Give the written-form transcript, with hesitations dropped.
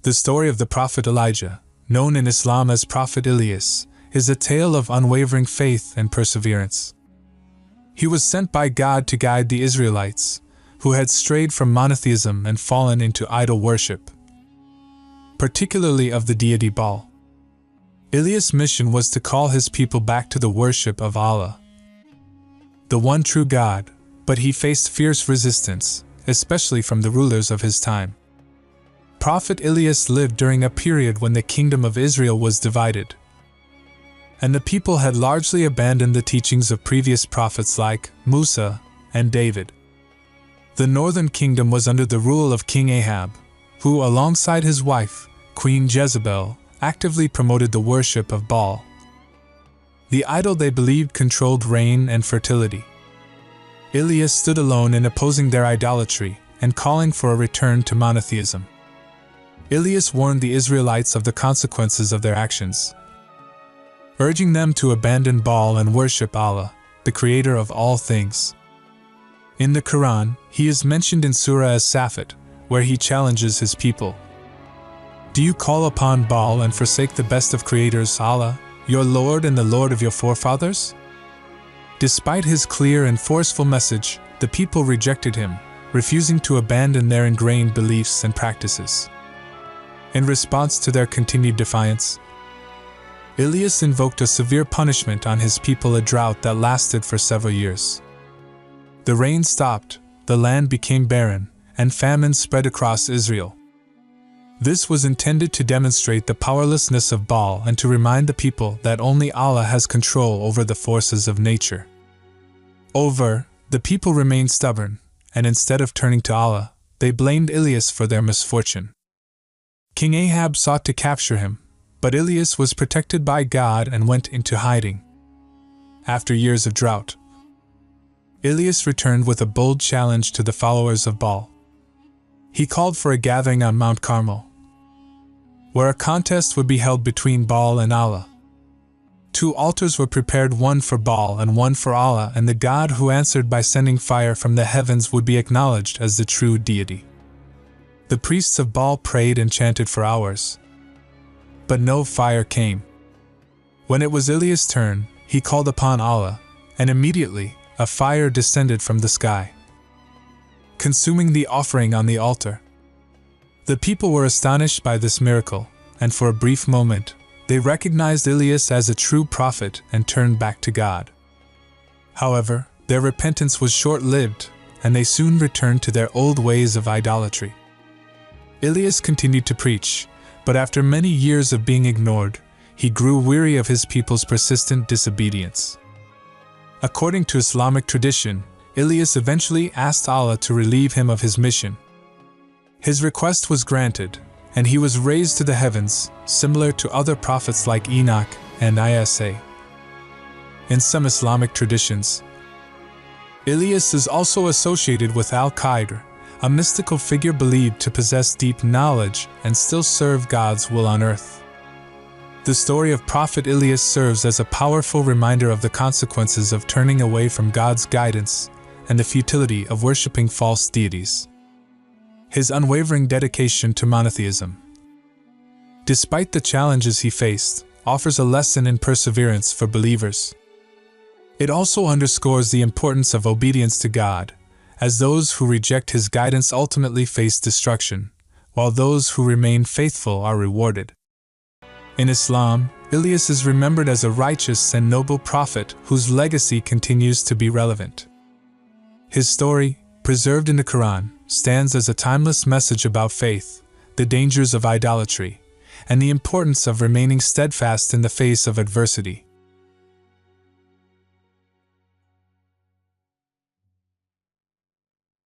The story of the Prophet Elijah, known in Islam as Prophet Ilyas, is a tale of unwavering faith and perseverance. He was sent by God to guide the Israelites, who had strayed from monotheism and fallen into idol worship, particularly of the deity Baal. Ilyas' mission was to call his people back to the worship of Allah, the one true God, but he faced fierce resistance, especially from the rulers of his time. Prophet Ilyas lived during a period when the kingdom of Israel was divided, and the people had largely abandoned the teachings of previous prophets like Musa and David. The northern kingdom was under the rule of King Ahab, who, alongside his wife, Queen Jezebel, actively promoted the worship of Baal, the idol they believed controlled rain and fertility. Ilyas stood alone in opposing their idolatry and calling for a return to monotheism. Ilyas warned the Israelites of the consequences of their actions, urging them to abandon Baal and worship Allah, the creator of all things. In the Quran, he is mentioned in Surah As-Safat, where he challenges his people. Do you call upon Baal and forsake the best of creators, Allah, your Lord and the Lord of your forefathers? Despite his clear and forceful message, the people rejected him, refusing to abandon their ingrained beliefs and practices. In response to their continued defiance, Ilyas invoked a severe punishment on his people, a drought that lasted for several years. The rain stopped, the land became barren, and famine spread across Israel. This was intended to demonstrate the powerlessness of Baal and to remind the people that only Allah has control over the forces of nature. The people remained stubborn, and instead of turning to Allah, they blamed Ilyas for their misfortune. King Ahab sought to capture him, but Ilyas was protected by God and went into hiding. After years of drought, Ilyas returned with a bold challenge to the followers of Baal. He called for a gathering on Mount Carmel, where a contest would be held between Baal and Allah. 2 altars were prepared, one for Baal and one for Allah, and the God who answered by sending fire from the heavens would be acknowledged as the true deity. The priests of Baal prayed and chanted for hours, but no fire came. When it was Ilyas' turn, he called upon Allah, and immediately a fire descended from the sky, consuming the offering on the altar. The people were astonished by this miracle, and for a brief moment, they recognized Ilyas as a true prophet and turned back to God. However, their repentance was short-lived, and they soon returned to their old ways of idolatry. Ilyas continued to preach, but after many years of being ignored, he grew weary of his people's persistent disobedience. According to Islamic tradition, Ilyas eventually asked Allah to relieve him of his mission. His request was granted, and he was raised to the heavens, similar to other prophets like Enoch and Isa. In some Islamic traditions, Ilyas is also associated with Al-Qadr, a mystical figure believed to possess deep knowledge and still serve God's will on earth. The story of Prophet Ilyas serves as a powerful reminder of the consequences of turning away from God's guidance and the futility of worshipping false deities. His unwavering dedication to monotheism, despite the challenges he faced, offers a lesson in perseverance for believers. It also underscores the importance of obedience to God, as those who reject His guidance ultimately face destruction, while those who remain faithful are rewarded. In Islam, Ilyas is remembered as a righteous and noble prophet whose legacy continues to be relevant. His story, preserved in the Quran, stands as a timeless message about faith, the dangers of idolatry, and the importance of remaining steadfast in the face of adversity.